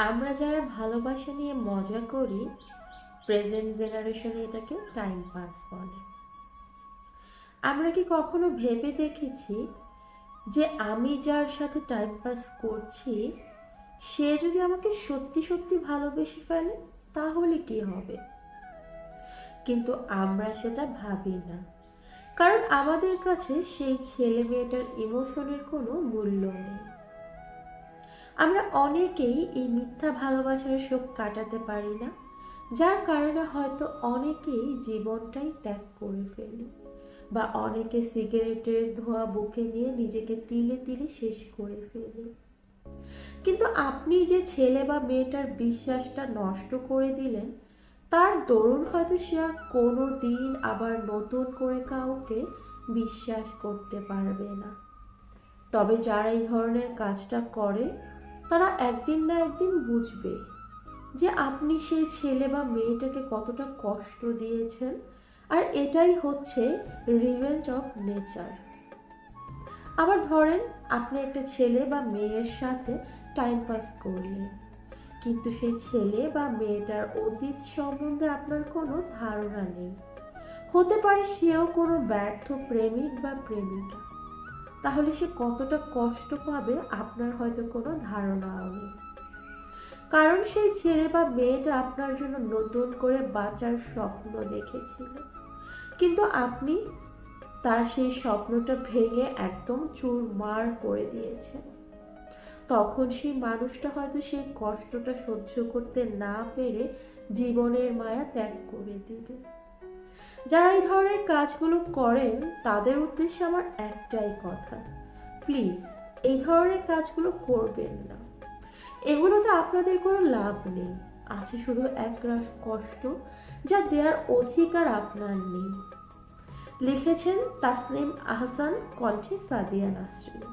আমরা যারা ভালোবাসা নিয়ে মজা করি, প্রেজেন্ট জেনারেশনে এটাকে টাইম পাস বলে। আমরা কি কখনো ভেবে দেখেছি যে আমি যার সাথে টাইম পাস করছি সে যদি আমাকে সত্যি সত্যি ভালোবেসে ফেলে তাহলে কি হবে? কিন্তু আমরা সেটা ভাবি না, কারণ আমাদের কাছে সেই ছেলে মেয়েটার ইমোশনের কোনো মূল্য নেই। আমরা অনেকেই এই মিথ্যা ভালোবাসার শোক কাটাতে পারি না, যার কারণে হয়তো অনেকেই জীবনটাই ত্যাগ করে ফেলি, বা অনেকে সিগারেটের ধোঁয়া বুকে নিয়ে নিজেকে তিলে তিলে শেষ করে ফেলি। কিন্তু আপনি যে ছেলে বা মেয়েটার বিশ্বাসটা নষ্ট করে দিলেন, তার দরুন হয়তো সে আর কোনো দিন আবার নতুন করে কাউকে বিশ্বাস করতে পারবে না। তবে যারা এই ধরনের কাজটা করে তারা একদিন না একদিন বুঝবে যে আপনি সেই ছেলে বা মেয়েটাকে কতটা কষ্ট দিয়েছেন, আর এটাই হচ্ছে রিভেঞ্জ অফ নেচার। আবার ধরেন আপনি একটা ছেলে বা মেয়ের সাথে টাইম পাস করলেন, কিন্তু সেই ছেলে বা মেয়েটার অতীত সম্বন্ধে আপনার কোনো ধারণা নেই। হতে পারে সেও কোনো ব্যর্থ প্রেমিক বা প্রেমিকা। তাহলে সে কতটা কষ্ট পাবে আপনার হয়তো কোনো ধারণাও নেই, কারণ সেই ছেলে বা মেয়েটা আপনার জন্য নতুন করে বাঁচার স্বপ্ন দেখেছিল, কিন্তু আপনি তার সেই স্বপ্নটা ভেঙে একদম চুরমার করে দিয়েছেন। তখন সেই মানুষটা হয়তো সেই কষ্টটা সহ্য করতে না পেরে জীবনের মায়া ত্যাগ করে দিবে। যারা এই ধরনের কাজগুলো করেন তাদের উদ্দেশ্যে আমার একটাই কথা, প্লিজ এই ধরনের কাজগুলো করবেন না। এগুলোতে আপনাদের কোনো লাভ নেই, আছে শুধু একরাশ কষ্ট যা দেওয়ার অধিকার আপনার নেই। লিখেছেন তাসনিম আহসান, কণ্ঠে সাদিয়া নাসরিন।